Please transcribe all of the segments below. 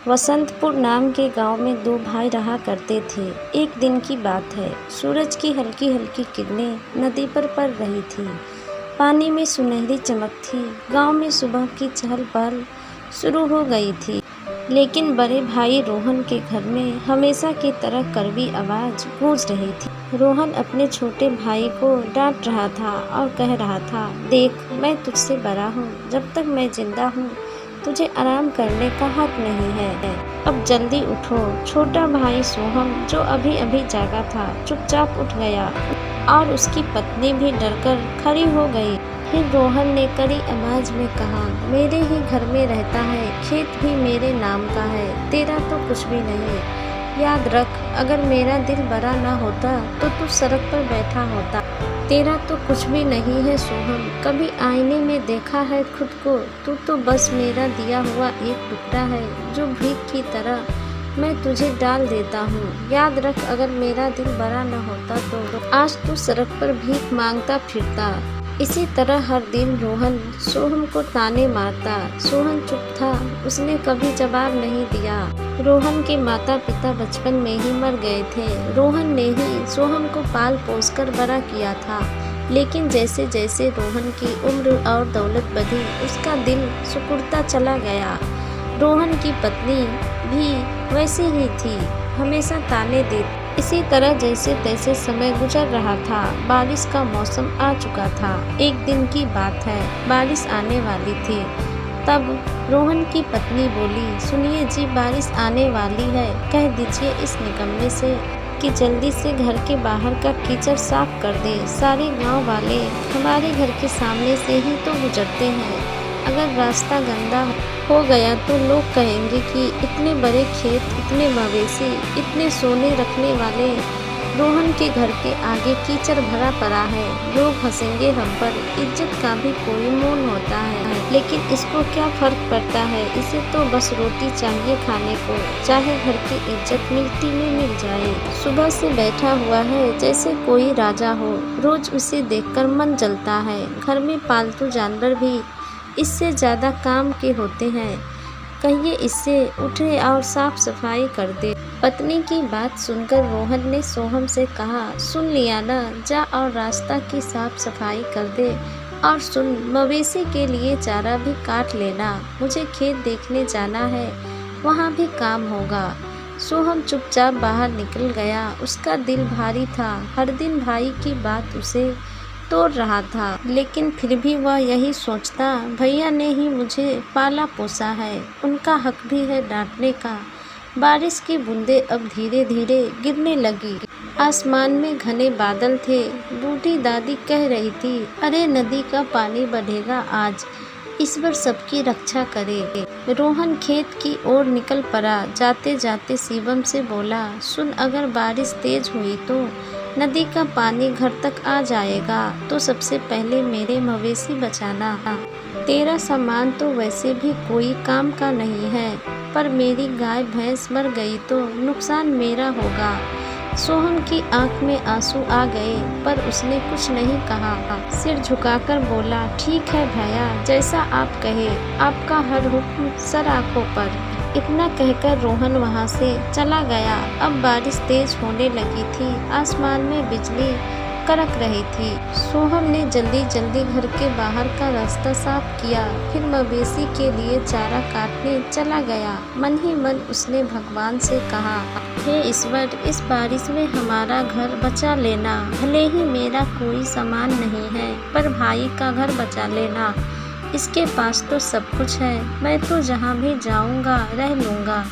वसंतपुर नाम के गांव में दो भाई रहा करते थे। एक दिन की बात है। सूरज की हल्की हल्की किरणें नदी पर पड़ रही थी। पानी में सुनहरी चमक थी। गांव में सुबह की चहल पहल शुरू हो गई थी। लेकिन बड़े भाई रोहन के घर में हमेशा की तरह कड़वी आवाज़ गूंज रही थी। रोहन अपने छोटे भाई को डांट रहा था और कह रहा था, देख, मैं तुझसे बड़ा हूँ। जब तक मैं जिंदा हूँ तुझे आराम करने का हक नहीं है। अब जल्दी उठो। छोटा भाई सोहम, जो अभी अभी जागा था, चुपचाप उठ गया और उसकी पत्नी भी डरकर खड़ी हो गई। फिर रोहन ने कड़ी आवाज में कहा, मेरे ही घर में रहता है, खेत भी मेरे नाम का है, तेरा तो कुछ भी नहीं। याद रख, अगर मेरा दिल बड़ा ना होता तो तू सड़क पर बैठा होता। तेरा तो कुछ भी नहीं है सोहम। कभी आईने में देखा है खुद को? तू तो बस मेरा दिया हुआ एक टुकड़ा है जो भीख की तरह मैं तुझे डाल देता हूँ। याद रख, अगर मेरा दिल बड़ा न होता तो आज तू सड़क पर भीख मांगता फिरता। इसी तरह हर दिन रोहन सोहम को ताने मारता। सोहन चुप था, उसने कभी जवाब नहीं दिया। रोहन के माता पिता बचपन में ही मर गए थे। रोहन ने ही सोहम को पाल पोस कर बड़ा किया था। लेकिन जैसे जैसे रोहन की उम्र और दौलत बढ़ी, उसका दिल सिकुड़ता चला गया। रोहन की पत्नी भी वैसी ही थी, हमेशा ताने देती। इसी तरह जैसे तैसे समय गुजर रहा था। बारिश का मौसम आ चुका था। एक दिन की बात है, बारिश आने वाली थी। तब रोहन की पत्नी बोली, सुनिए जी, बारिश आने वाली है, कह दीजिए इस निकम्मे से कि जल्दी से घर के बाहर का कीचड़ साफ कर दे। सारे गांव वाले हमारे घर के सामने से ही तो गुजरते हैं। अगर रास्ता गंदा हो गया तो लोग कहेंगे कि इतने बड़े खेत, इतने मवेशी, इतने सोने रखने वाले रोहन के घर के आगे कीचड़ भरा पड़ा है। लोग हंसेंगे हम पर। इज्जत का भी कोई मोल होता है, लेकिन इसको क्या फर्क पड़ता है? इसे तो बस रोटी चाहिए खाने को, चाहे घर की इज्जत मिट्टी में मिल जाए। सुबह से बैठा हुआ है जैसे कोई राजा हो। रोज उसे देखकर मन जलता है। घर में पालतू जानवर भी इससे ज़्यादा काम के होते हैं। कहिए इससे उठे और साफ सफाई कर दे। पत्नी की बात सुनकर रोहन ने सोहम से कहा, सुन लिया ना, जा और रास्ता की साफ सफाई कर दे। और सुन, मवेशी के लिए चारा भी काट लेना। मुझे खेत देखने जाना है, वहाँ भी काम होगा। सोहम चुपचाप बाहर निकल गया। उसका दिल भारी था। हर दिन भाई की बात उसे तोड़ रहा था, लेकिन फिर भी वह यही सोचता, भैया ने ही मुझे पाला पोसा है, उनका हक भी है डांटने का। बारिश की बूंदें अब धीरे धीरे गिरने लगी। आसमान में घने बादल थे। बूढ़ी दादी कह रही थी, अरे नदी का पानी बढ़ेगा आज, ईश्वर सबकी रक्षा करे। रोहन खेत की ओर निकल पड़ा। जाते जाते शिवम से बोला, सुन, अगर बारिश तेज हुई तो नदी का पानी घर तक आ जाएगा, तो सबसे पहले मेरे मवेशी बचाना। तेरा सामान तो वैसे भी कोई काम का नहीं है, पर मेरी गाय भैंस मर गई तो नुकसान मेरा होगा। सोहम की आंख में आंसू आ गए, पर उसने कुछ नहीं कहा। सिर झुकाकर बोला, ठीक है भैया, जैसा आप कहे, आपका हर हुक्म सर आंखों पर। इतना कहकर रोहन वहां से चला गया। अब बारिश तेज होने लगी थी। आसमान में बिजली कड़क रही थी। सोहम ने जल्दी जल्दी घर के बाहर का रास्ता साफ किया, फिर मवेशी के लिए चारा काटने चला गया। मन ही मन उसने भगवान से कहा, हे ईश्वर, इस बारिश में हमारा घर बचा लेना। भले ही मेरा कोई सामान नहीं है, पर भाई का घर बचा लेना। इसके पास तो सब कुछ है, मैं तो जहाँ भी जाऊँगा रह लूँगा।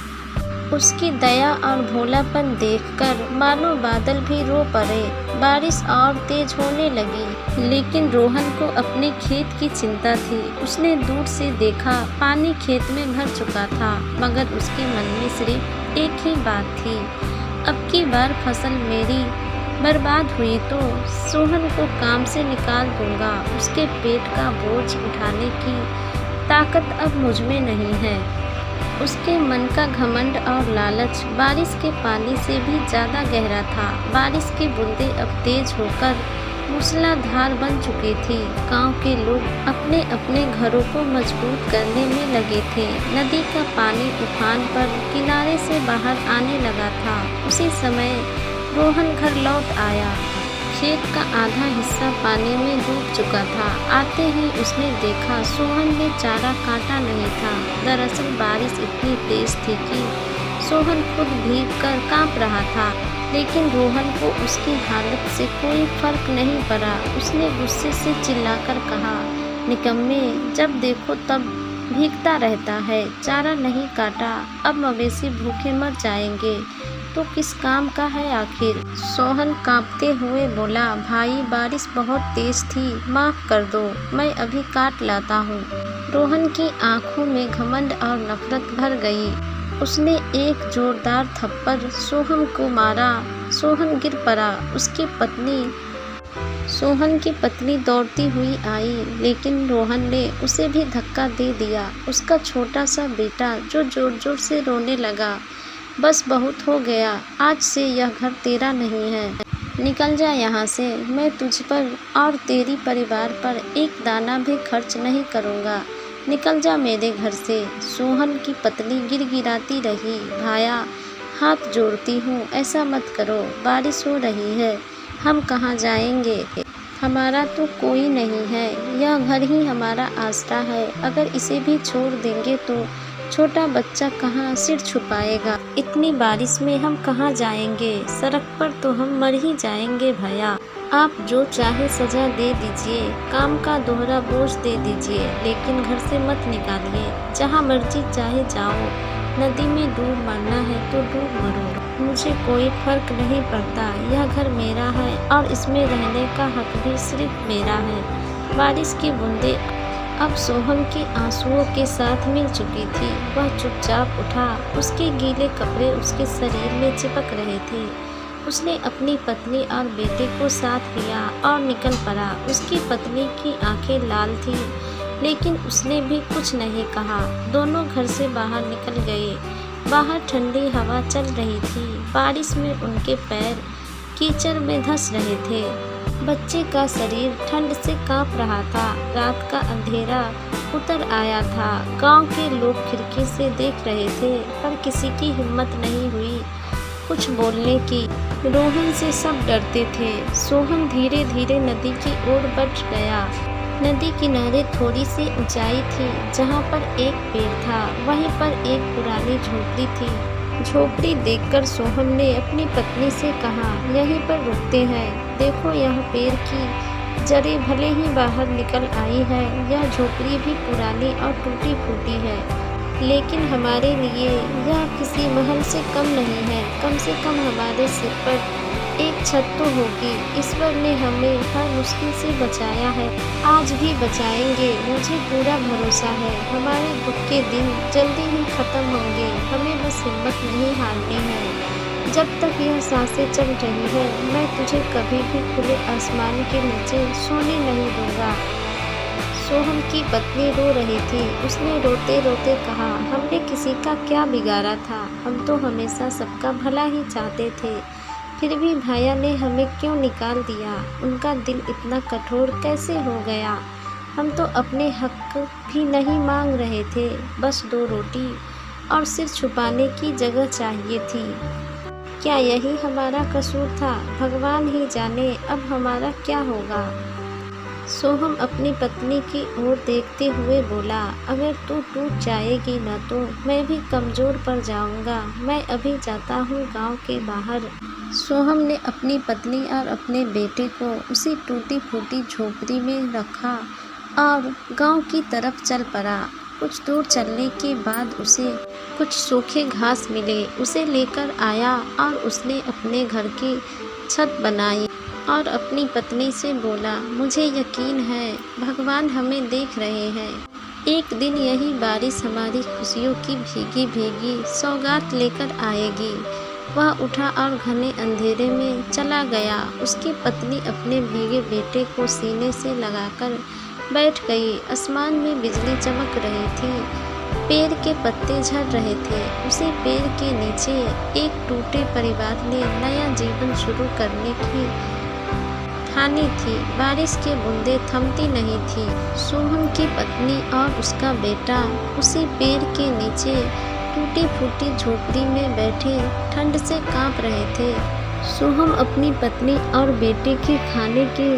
उसकी दया और भोलापन देखकर मानो बादल भी रो पड़े। बारिश और तेज होने लगी, लेकिन रोहन को अपने खेत की चिंता थी। उसने दूर से देखा, पानी खेत में भर चुका था, मगर उसके मन में सिर्फ एक ही बात थी, अब की बार फसल मेरी बर्बाद हुई तो सोहन को काम से निकाल दूंगा। उसके पेट का बोझ उठाने की ताकत अब मुझ में नहीं है। उसके मन का घमंड और लालच बारिश के पानी से भी ज़्यादा गहरा था। बारिश की बूंदें अब तेज होकर मूसलाधार बन चुकी थी। गांव के लोग अपने अपने घरों को मजबूत करने में लगे थे। नदी का पानी उफान पर किनारे से बाहर आने लगा था। उसी समय रोहन घर लौट आया। खेत का आधा हिस्सा पानी में डूब चुका था। आते ही उसने देखा सोहन ने चारा काटा नहीं था। दरअसल बारिश इतनी तेज थी कि सोहन खुद भीगकर कांप रहा था, लेकिन रोहन को उसकी हालत से कोई फर्क नहीं पड़ा। उसने गुस्से से चिल्लाकर कहा, निकम्मे, जब देखो तब भीगता रहता है, चारा नहीं काटा, अब मवेशी भूखे मर जाएंगे तो किस काम का है आखिर। सोहन कांपते हुए बोला, भाई बारिश बहुत तेज थी, माफ कर दो, मैं अभी काट लाता हूँ। रोहन की आंखों में घमंड और नफरत भर गई। उसने एक जोरदार थप्पड़ सोहन को मारा। सोहन गिर पड़ा। सोहन की पत्नी दौड़ती हुई आई, लेकिन रोहन ने उसे भी धक्का दे दिया। उसका छोटा सा बेटा जो जोर जोर से रोने लगा, बस बहुत हो गया, आज से यह घर तेरा नहीं है, निकल जा यहाँ से। मैं तुझ पर और तेरी परिवार पर एक दाना भी खर्च नहीं करूँगा, निकल जा मेरे घर से। सोहन की पत्नी गिड़गिड़ाती रही, भाया हाथ जोड़ती हूँ, ऐसा मत करो, बारिश हो रही है, हम कहाँ जाएंगे, हमारा तो कोई नहीं है, यह घर ही हमारा आसरा है, अगर इसे भी छोड़ देंगे तो छोटा बच्चा कहाँ सिर छुपाएगा। इतनी बारिश में हम कहाँ जाएंगे, सड़क पर तो हम मर ही जाएंगे भैया। आप जो चाहे सजा दे दीजिए, काम का दोहरा बोझ दे दीजिए, लेकिन घर से मत निकालिए। जहाँ मर्जी चाहे जाओ, नदी में डूब मरना है तो डूब मरो, मुझे कोई फर्क नहीं पड़ता। यह घर मेरा है और इसमें रहने का हक भी सिर्फ मेरा है। बारिश की बूंदें अब सोहन के आंसुओं के साथ मिल चुकी थी। वह चुपचाप उठा। उसके गीले कपड़े उसके शरीर में चिपक रहे थे। उसने अपनी पत्नी और बेटे को साथ लिया और निकल पड़ा। उसकी पत्नी की आंखें लाल थीं, लेकिन उसने भी कुछ नहीं कहा। दोनों घर से बाहर निकल गए। बाहर ठंडी हवा चल रही थी। बारिश में उनके पैर कीचड़ में धंस रहे थे। बच्चे का शरीर ठंड से कांप रहा था। रात का अंधेरा उतर आया था। गांव के लोग खिड़की से देख रहे थे, पर किसी की हिम्मत नहीं हुई कुछ बोलने की। रोहन से सब डरते थे। सोहन धीरे धीरे नदी की ओर बढ़ गया। नदी किनारे थोड़ी सी ऊंचाई थी, जहां पर एक पेड़ था, वहीं पर एक पुरानी झोपड़ी थी। झोपड़ी देखकर सोहन ने अपनी पत्नी से कहा, यहीं पर रुकते हैं, देखो यह पेड़ की जड़ें भले ही बाहर निकल आई है। यह झोपड़ी भी पुरानी और टूटी फूटी है, लेकिन हमारे लिए यह किसी महल से कम नहीं है। कम से कम हमारे सिर पर एक छत तो होगी। ईश्वर ने हमें हर मुश्किल से बचाया है, आज भी बचाएंगे, मुझे पूरा भरोसा है। हमारे दुख के दिन जल्दी ही खत्म होंगे, हमें बस हिम्मत नहीं हारनी है। जब तक यह सांसें चल रही है, मैं तुझे कभी भी खुले आसमान के नीचे सोने नहीं दूंगा। सोहन की पत्नी रो रही थी। उसने रोते रोते कहा, हमने किसी का क्या बिगाड़ा था, हम तो हमेशा सबका भला ही चाहते थे, फिर भी भैया ने हमें क्यों निकाल दिया। उनका दिल इतना कठोर कैसे हो गया। हम तो अपने हक भी नहीं मांग रहे थे, बस 2 रोटी और सिर छुपाने की जगह चाहिए थी। क्या यही हमारा कसूर था। भगवान ही जाने अब हमारा क्या होगा। सोहम अपनी पत्नी की ओर देखते हुए बोला, अगर तू टूट जाएगी ना तो मैं भी कमज़ोर पड़ जाऊंगा। मैं अभी जाता हूँ गांव के बाहर। सोहम ने अपनी पत्नी और अपने बेटे को उसी टूटी फूटी झोपड़ी में रखा और गांव की तरफ चल पड़ा। कुछ दूर चलने के बाद उसे कुछ सूखे घास मिले। उसे लेकर आया और उसने अपने घर की छत बनाई और अपनी पत्नी से बोला, मुझे यकीन है भगवान हमें देख रहे हैं। एक दिन यही बारिश हमारी खुशियों की भीगी भीगी सौगात लेकर आएगी। वह उठा और घने अंधेरे में चला गया। उसकी पत्नी अपने भीगे बेटे को सीने से लगाकर बैठ गई। आसमान में बिजली चमक रही थी। पेड़ के पत्ते झड़ रहे थे। उसी पेड़ के नीचे एक टूटे परिवार ने नया जीवन शुरू करने की ठानी थी। बारिश की बूंदें थमती नहीं थी। सोहम की पत्नी और उसका बेटा उसी पेड़ के नीचे टूटी फूटी झोपड़ी में बैठे ठंड से कांप रहे थे। सोहम अपनी पत्नी और बेटे के खाने की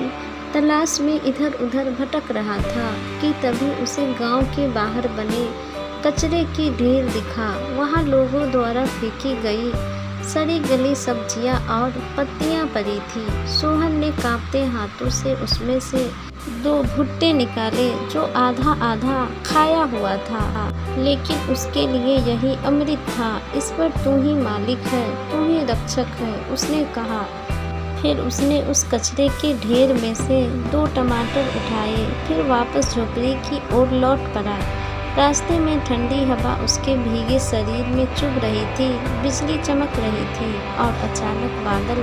तलाश में इधर उधर भटक रहा था कि तभी उसे गांव के बाहर बने कचरे की ढेर दिखा। वहां लोगों द्वारा फेंकी गई सड़ी गली सब्जियां और पत्तियां पड़ी थी। सोहन ने कांपते हाथों से उसमें से 2 भुट्टे निकाले जो आधा आधा खाया हुआ था, लेकिन उसके लिए यही अमृत था। इस पर तू ही मालिक है, तू ही रक्षक है, उसने कहा। फिर उसने उस कचरे के ढेर में से 2 टमाटर उठाए, फिर वापस झोपड़ी की ओर लौट पड़ा। रास्ते में ठंडी हवा उसके भीगे शरीर में चुभ रही थी। बिजली चमक रही थी और अचानक बादल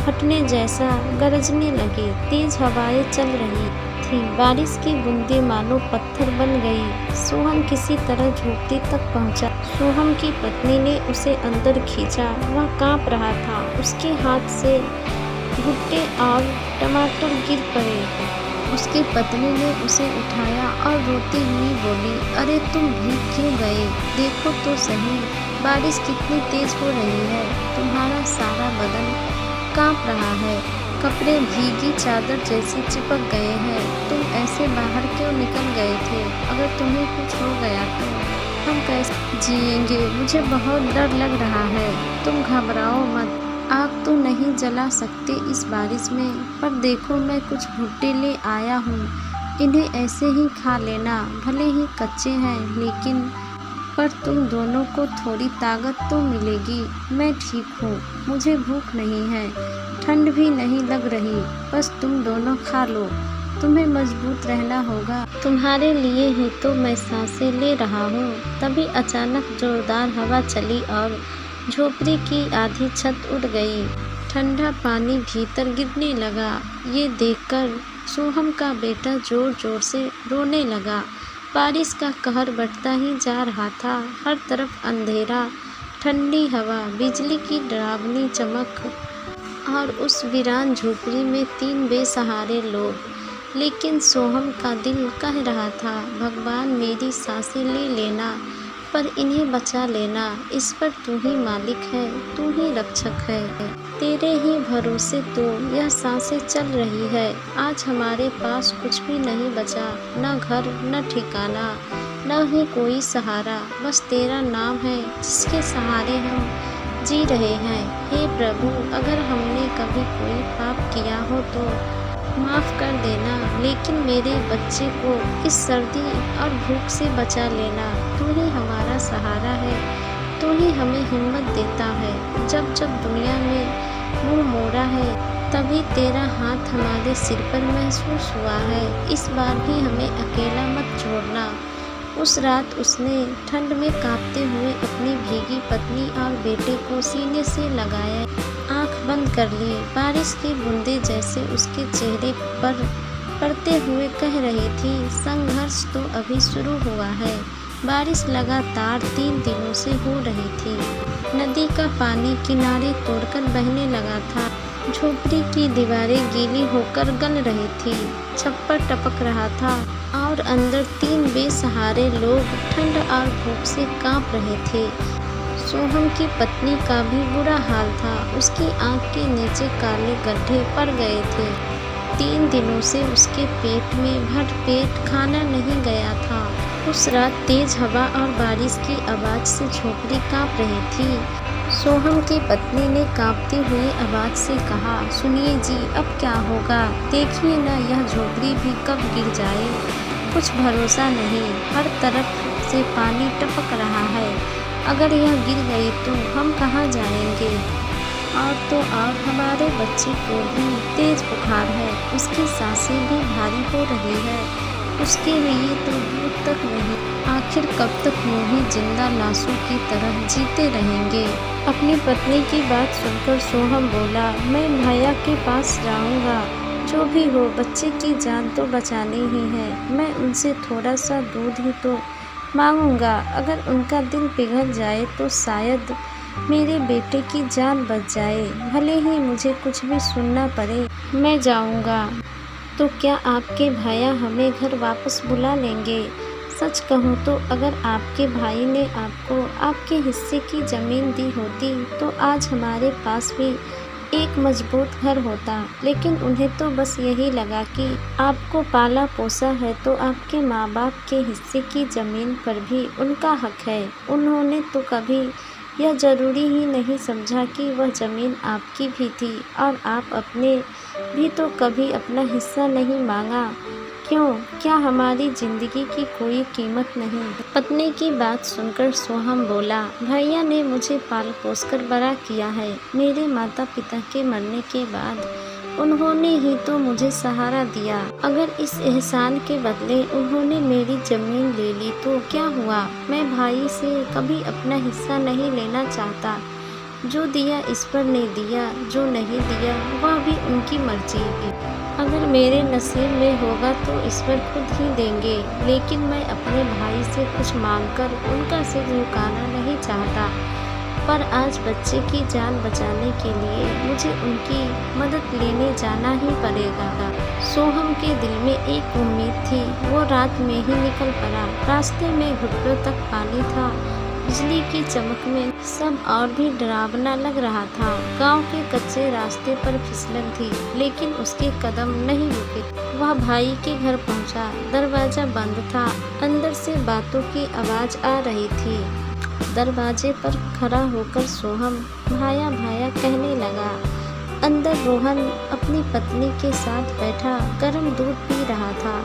फटने जैसा गरजने लगे। तेज हवाएं चल रही थी। बारिश की बूंदें मानो पत्थर बन गई। सोहम किसी तरह झोपड़ी तक पहुंचा। सोहम की पत्नी ने उसे अंदर खींचा। वह कांप रहा था। उसके हाथ से भुट्टे और टमाटर गिर पड़े। उसकी पत्नी ने उसे उठाया और रोती हुई बोली, अरे तुम भीग क्यों गए? देखो तो सही, बारिश कितनी तेज हो रही है। तुम्हारा सारा बदन कांप रहा है। कपड़े भीगी चादर जैसे चिपक गए हैं। तुम ऐसे बाहर क्यों निकल गए थे? अगर तुम्हें कुछ हो गया तो हम कैसे जिएंगे? मुझे बहुत डर लग रहा है। तुम घबराओ मत। आग तो नहीं जला सकते इस बारिश में, पर देखो मैं कुछ भुट्टे ले आया हूँ। इन्हें ऐसे ही खा लेना। भले ही कच्चे हैं, लेकिन पर तुम दोनों को थोड़ी ताकत तो मिलेगी। मैं ठीक हूँ, मुझे भूख नहीं है, ठंड भी नहीं लग रही। बस तुम दोनों खा लो। तुम्हें मजबूत रहना होगा। तुम्हारे लिए ही तो मैं सांसें ले रहा हूँ। तभी अचानक जोरदार हवा चली और झोपड़ी की आधी छत उड़ गई। ठंडा पानी भीतर गिरने लगा। ये देखकर सोहम का बेटा जोर जोर से रोने लगा। बारिश का कहर बढ़ता ही जा रहा था। हर तरफ अंधेरा, ठंडी हवा, बिजली की डरावनी चमक और उस वीरान झोपड़ी में 3 बेसहारे लोग। लेकिन सोहम का दिल कह रहा था, भगवान मेरी सांसें ले लेना, पर इन्हें बचा लेना। इस पर तू ही मालिक है, तू ही रक्षक है। तेरे ही भरोसे तो यह सांसें चल रही है। आज हमारे पास कुछ भी नहीं बचा, न घर, न ठिकाना, न ही कोई सहारा। बस तेरा नाम है जिसके सहारे हम जी रहे हैं। हे प्रभु, अगर हमने कभी कोई पाप किया हो तो माफ़ कर देना, लेकिन मेरे बच्चे को इस सर्दी और भूख से बचा लेना। तू ही हमारा सहारा है, तू ही हमें हिम्मत देता है। जब जब दुनिया में मुँह मोड़ा है, तभी तेरा हाथ हमारे सिर पर महसूस हुआ है। इस बार भी हमें अकेला मत छोड़ना। उस रात उसने ठंड में कांपते हुए अपनी भीगी पत्नी और बेटे को सीने से लगाया, आंख बंद कर ली। बारिश की बूंदें जैसे उसके चेहरे पर पड़ते हुए कह रही थी, संघर्ष तो अभी शुरू हुआ है। बारिश लगातार 3 दिनों से हो रही थी। नदी का पानी किनारे तोड़कर बहने लगा था। झोपड़ी की दीवारें गीली होकर गल रही थी। छप्पर टपक रहा था और अंदर 3 बेसहारे लोग ठंड और भूख से कांप रहे थे। सोहम की पत्नी का भी बुरा हाल था। उसकी आंख के नीचे काले गड्ढे पड़ गए थे। 3 दिनों से उसके पेट में भर पेट खाना नहीं गया था। उस रात तेज हवा और बारिश की आवाज़ से झोपड़ी कांप रही थी। सोहम की पत्नी ने कांपती हुई आवाज़ से कहा, सुनिए जी, अब क्या होगा? देखिए ना, यह झोपड़ी भी कब गिर जाए, कुछ भरोसा नहीं। हर तरफ से पानी टपक रहा है। अगर यह गिर गई तो हम कहाँ जाएंगे? और तो और हमारे बच्चे को भी तेज बुखार है। उसकी सांसें भी भारी हो रही है। उसके लिए तो दूध तक नहीं। आखिर कब तक यूं ही जिंदा लाशों की तरह जीते रहेंगे? अपनी पत्नी की बात सुनकर सोहम बोला, मैं भैया के पास जाऊंगा। जो भी हो, बच्चे की जान तो बचानी ही है। मैं उनसे थोड़ा सा दूध ही तो मांगूंगा। अगर उनका दिल पिघल जाए तो शायद मेरे बेटे की जान बच जाए, भले ही मुझे कुछ भी सुनना पड़े, मैं जाऊंगा। तो क्या आपके भैया हमें घर वापस बुला लेंगे? सच कहूँ तो अगर आपके भाई ने आपको आपके हिस्से की ज़मीन दी होती तो आज हमारे पास भी एक मजबूत घर होता, लेकिन उन्हें तो बस यही लगा कि आपको पाला पोसा है तो आपके माँ बाप के हिस्से की ज़मीन पर भी उनका हक है। उन्होंने तो कभी यह ज़रूरी ही नहीं समझा कि वह ज़मीन आपकी भी थी, और आप अपने भी तो कभी अपना हिस्सा नहीं मांगा। क्यों? क्या हमारी जिंदगी की कोई कीमत नहीं? पत्नी की बात सुनकर सोहम बोला, भैया ने मुझे पाल पोस कर बड़ा किया है। मेरे माता पिता के मरने के बाद उन्होंने ही तो मुझे सहारा दिया। अगर इस एहसान के बदले उन्होंने मेरी जमीन ले ली तो क्या हुआ? मैं भाई से कभी अपना हिस्सा नहीं लेना चाहता। जो दिया इस पर ने दिया, जो नहीं दिया वह भी उनकी मर्जी है। अगर मेरे नसीब में होगा तो इस पर खुद ही देंगे, लेकिन मैं अपने भाई से कुछ मांगकर उनका सिर झुकाना नहीं चाहता। पर आज बच्चे की जान बचाने के लिए मुझे उनकी मदद लेने जाना ही पड़ेगा। सोहम के दिल में एक उम्मीद थी, वो रात में ही निकल पड़ा। रास्ते में घुटनों तक पानी था, बिजली की चमक में सब और भी डरावना लग रहा था। गांव के कच्चे रास्ते पर फिसलन थी, लेकिन उसके कदम नहीं रुके। वह भाई के घर पहुंचा। दरवाजा बंद था, अंदर से बातों की आवाज आ रही थी। दरवाजे पर खड़ा होकर सोहम भाया भाया कहने लगा। अंदर रोहन अपनी पत्नी के साथ बैठा गर्म दूध पी रहा था।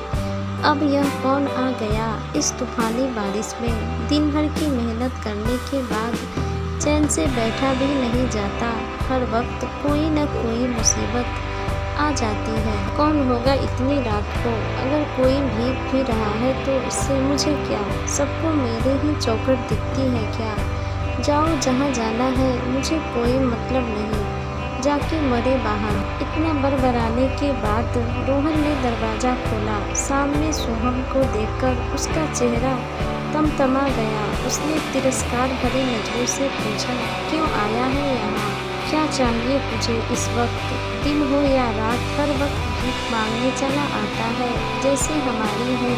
अब यह कौन आ गया इस तूफानी बारिश में? दिन भर की मेहनत करने के बाद चैन से बैठा भी नहीं जाता। हर वक्त कोई न कोई मुसीबत आ जाती है। कौन होगा इतनी रात को? अगर कोई भीग भी रहा है तो इससे मुझे क्या? सबको मेरे ही चौखट दिखती है क्या? जाओ जहाँ जाना है, मुझे कोई मतलब नहीं। जाके मरे बाहर। इतना बरबराने के बाद रोहन ने दरवाज़ा खोला। सामने सोहम को देखकर उसका चेहरा तमतमा गया। उसने तिरस्कार भरी नजरों से पूछा, क्यों आया है यहाँ? क्या चाहिए तुझे इस वक्त? दिन हो या रात, हर वक्त भीख मांगने चला आता है जैसे हमारी है।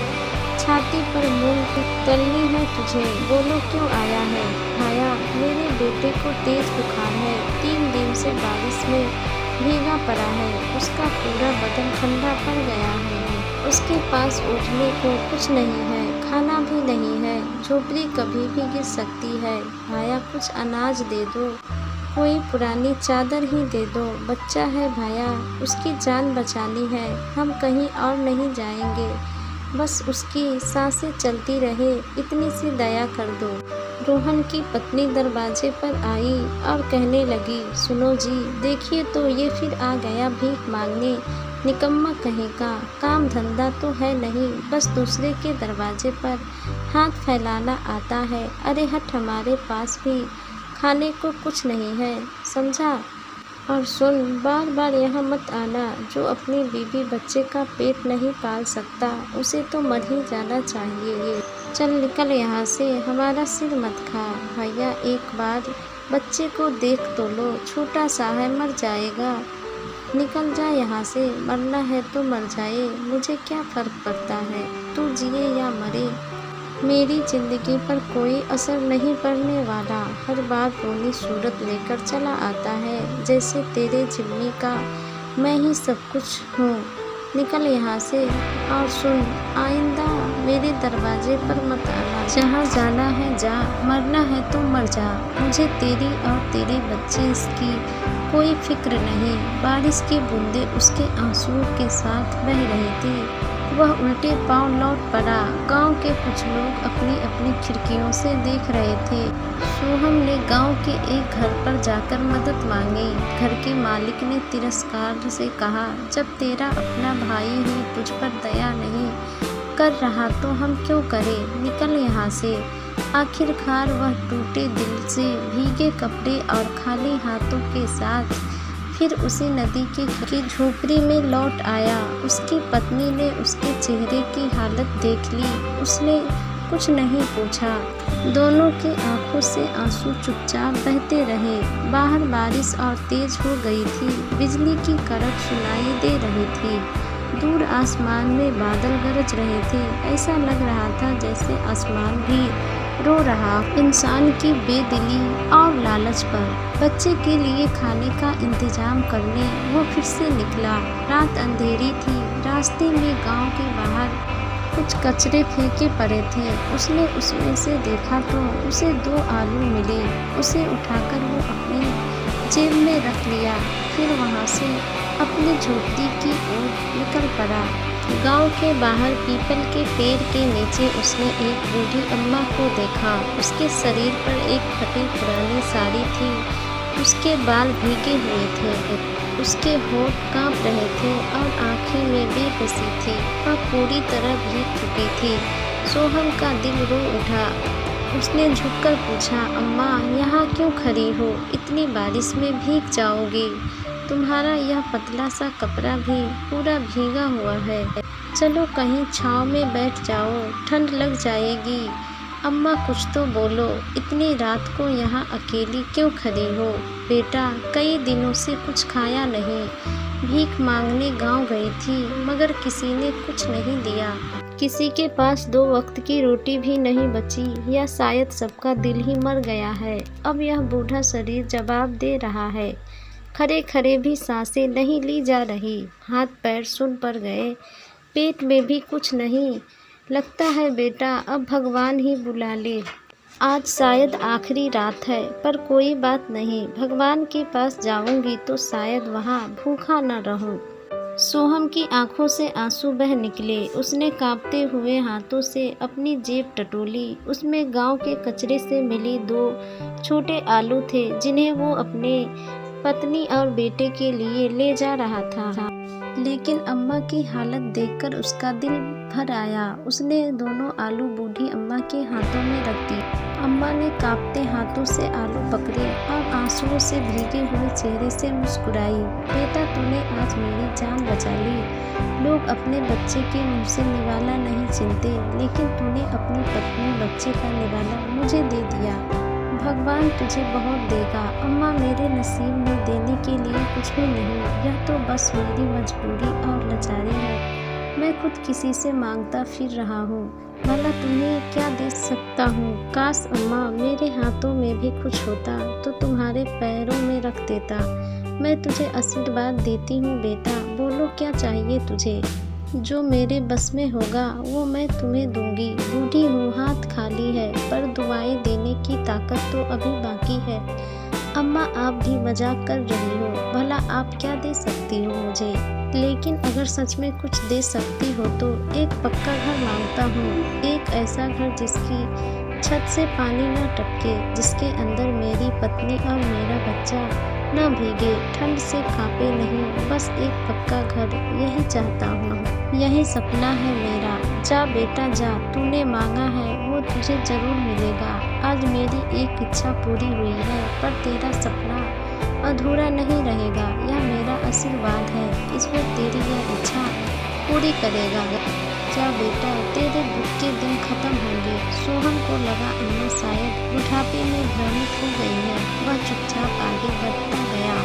छाती पर मूंग की तलनी है तुझे। बोलो क्यों आया है? भाया, मेरे बेटे को तेज बुखार है। 3 दिन से बारिश में भीगा पड़ा है। उसका पूरा बदन ठंडा पड़ गया है। उसके पास उठने को कुछ नहीं है, खाना भी नहीं है। झोपड़ी कभी भी गिर सकती है। भाया, कुछ अनाज दे दो, कोई पुरानी चादर ही दे दो। बच्चा है भाया, उसकी जान बचानी है। हम कहीं और नहीं जाएंगे, बस उसकी सांसें चलती रहे, इतनी सी दया कर दो। रोहन की पत्नी दरवाजे पर आई और कहने लगी, सुनो जी, देखिए तो ये फिर आ गया भीख मांगने। निकम्मा कहेगा, काम धंधा तो है नहीं, बस दूसरे के दरवाजे पर हाथ फैलाना आता है। अरे हट, हमारे पास भी खाने को कुछ नहीं है, समझा? और सुन, बार बार यहाँ मत आना। जो अपनी बीवी बच्चे का पेट नहीं पाल सकता उसे तो मर ही जाना चाहिए। ये चल निकल यहाँ से, हमारा सिर मत खा। भैया, एक बार बच्चे को देख तो लो, छोटा सा है, मर जाएगा। निकल जा यहाँ से, मरना है तो मर जाए, मुझे क्या फ़र्क पड़ता है, तू जिए या मरे। मेरी ज़िंदगी पर कोई असर नहीं पड़ने वाला। हर बार रोनी सूरत लेकर चला आता है, जैसे तेरे जिम्मी का मैं ही सब कुछ हूँ। निकल यहाँ से। और सुन, आइंदा मेरे दरवाजे पर मत आना। जहाँ जाना है जा, मरना है तो मर जा। मुझे तेरी और तेरे बच्चे की कोई फिक्र नहीं। बारिश की बूंदें उसके आंसुओं के साथ बह रही थी। वह उल्टे पांव लौट पड़ा। गांव के कुछ लोग अपनी अपनी खिड़कियों से देख रहे थे। सोहम ने गांव के एक घर पर जाकर मदद मांगी। घर के मालिक ने तिरस्कार से कहा, जब तेरा अपना भाई ही तुझ पर दया नहीं कर रहा तो हम क्यों करें? निकल यहाँ से। आखिरकार वह टूटे दिल से, भीगे कपड़े और खाली हाथों के साथ फिर उसी नदी की झोपड़ी में लौट आया। उसकी पत्नी ने उसके चेहरे की हालत देख ली। उसने कुछ नहीं पूछा। दोनों की आंखों से आंसू चुपचाप बहते रहे। बाहर बारिश और तेज हो गई थी। बिजली की कड़क सुनाई दे रही थी। दूर आसमान में बादल गरज रहे थे। ऐसा लग रहा था जैसे आसमान भी रो रहा इंसान की बेदिली और लालच पर। बच्चे के लिए खाने का इंतजाम करने वो फिर से निकला। रात अंधेरी थी। रास्ते में गांव के बाहर कुछ कचरे फेंके पड़े थे। उसने उसमें से देखा तो उसे 2 आलू मिले। उसे उठाकर वो अपने जेब में रख लिया। फिर वहाँ से अपनी झोपड़ी की ओर निकल पड़ा। गांव के बाहर पीपल के पेड़ के नीचे उसने एक बूढ़ी अम्मा को देखा। उसके शरीर पर एक फटी पुरानी साड़ी थी। उसके बाल भीगे हुए थे। उसके होंठ कांप रहे थे और आंखें में बेबसी थी। वह पूरी तरह भीग चुकी थी। सोहम का दिल रो उठा। उसने झुककर पूछा, अम्मा यहाँ क्यों खड़ी हो? इतनी बारिश में भीग जाओगी। तुम्हारा यह पतला सा कपड़ा भी पूरा भीगा हुआ है। चलो कहीं छाँव में बैठ जाओ, ठंड लग जाएगी। अम्मा कुछ तो बोलो, इतनी रात को यहाँ अकेली क्यों खड़ी हो? बेटा, कई दिनों से कुछ खाया नहीं। भीख मांगने गांव गई थी मगर किसी ने कुछ नहीं दिया। किसी के पास 2 वक्त की रोटी भी नहीं बची, या शायद सबका दिल ही मर गया है। अब यह बूढ़ा शरीर जवाब दे रहा है। खड़े खड़े भी सांसें नहीं ली जा रही। हाथ पैर सुन पड़ गए। पेट में भी कुछ नहीं। लगता है बेटा अब भगवान ही बुला ले। आज शायद आखिरी रात है, पर कोई बात नहीं। भगवान के पास जाऊंगी तो शायद वहाँ भूखा न रहूं। सोहम की आंखों से आंसू बह निकले। उसने कांपते हुए हाथों से अपनी जेब टटोली। उसमें गांव के कचरे से मिली 2 छोटे आलू थे जिन्हें वो अपने पत्नी और बेटे के लिए ले जा रहा था। लेकिन अम्मा की हालत देखकर उसका दिल भर आया। उसने दोनों आलू बूढ़ी अम्मा के हाथों में रख दी। अम्मा ने कांपते हाथों से आलू पकड़े और आंसुओं से भीगे हुए चेहरे से मुस्कुराई। बेटा, तूने आज मेरी जान बचा ली। लोग अपने बच्चे के मुंह से निवाला नहीं छीनते, लेकिन तूने अपनी पत्नी बच्चे का निवाला मुझे दे दिया। भगवान तुझे बहुत देगा। अम्मा, मेरे नसीब में देने के लिए कुछ भी नहीं। यह तो बस मेरी मजबूरी और लाचारी है। मैं खुद किसी से मांगता फिर रहा हूँ। भला तुम्हें क्या दे सकता हूँ? काश अम्मा मेरे हाथों में भी कुछ होता तो तुम्हारे पैरों में रख देता। मैं तुझे आशीर्वाद देती हूँ बेटा। बोलो क्या चाहिए तुझे? जो मेरे बस में होगा वो मैं तुम्हें दूंगी। बूढ़ी हूँ, हाथ खाली है, पर दुआएं देने की ताकत तो अभी बाकी है। अम्मा, आप भी मजाक कर रही हो। भला आप क्या दे सकती हो मुझे? लेकिन अगर सच में कुछ दे सकती हो तो एक पक्का घर मांगता हूँ। एक ऐसा घर जिसकी छत से पानी न टपके, जिसके अंदर मेरी पत्नी और मेरा बच्चा न भीगे, ठंड से कांपे नहीं। बस एक पक्का घर, यही चाहता हूँ। यही सपना है मेरा। जा बेटा जा, तूने मांगा है वो तुझे जरूर मिलेगा। आज मेरी एक इच्छा पूरी हुई है, पर तेरा सपना अधूरा नहीं रहेगा। यह मेरा आशीर्वाद है। ईश्वर तेरी यह इच्छा पूरी करेगा। जा बेटा, तेरे दुख के दिन खत्म होंगे। सोहम को लगा अम्मा शायद बुढ़ापे में भ्रमित हो गई है। वह चुपचाप आगे बढ़ता गया।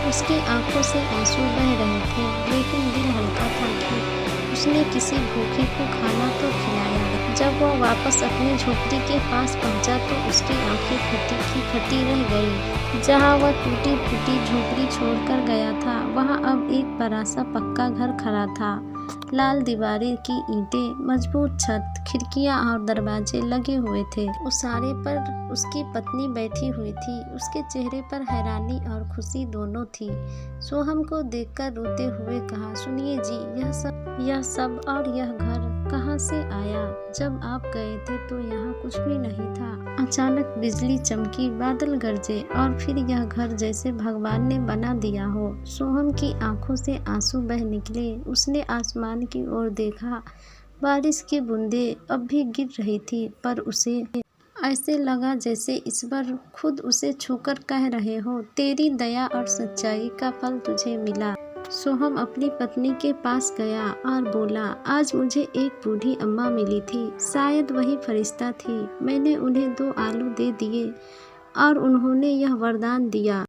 उसकी आंखों से आंसू बह रहे थे, लेकिन दिल हल्का था कि उसने किसी भूखे को खाना तो खिलाया। जब वह वापस अपनी झोपड़ी के पास पहुंचा तो उसकी आंखें फटी की फटी रह गई। जहां वह टूटी फूटी झोपड़ी छोड़कर गया था, वहां अब एक बड़ा सा पक्का घर खड़ा था। लाल दीवारें की ईंटें, मजबूत छत, खिड़कियां और दरवाजे लगे हुए थे। उसारे पर उसकी पत्नी बैठी हुई थी। उसके चेहरे पर हैरानी और खुशी दोनों थी। सोहम को देखकर रोते हुए कहा, सुनिए जी, यह सब और यह घर कहाँ से आया? जब आप गए थे तो यहाँ कुछ भी नहीं था। अचानक बिजली चमकी, बादल गरजे और फिर यह घर जैसे भगवान ने बना दिया हो। सोहम की आंखों से आंसू बह निकले। उसने आसमान की ओर देखा। बारिश की बूंदें अब भी गिर रही थी, पर उसे ऐसे लगा जैसे ईश्वर खुद उसे छूकर कह रहे हो, तेरी दया और सच्चाई का फल तुझे मिला। सोहम अपनी पत्नी के पास गया और बोला, आज मुझे एक बूढ़ी अम्मा मिली थी, शायद वही फरिश्ता थी। मैंने उन्हें 2 आलू दे दिए और उन्होंने यह वरदान दिया,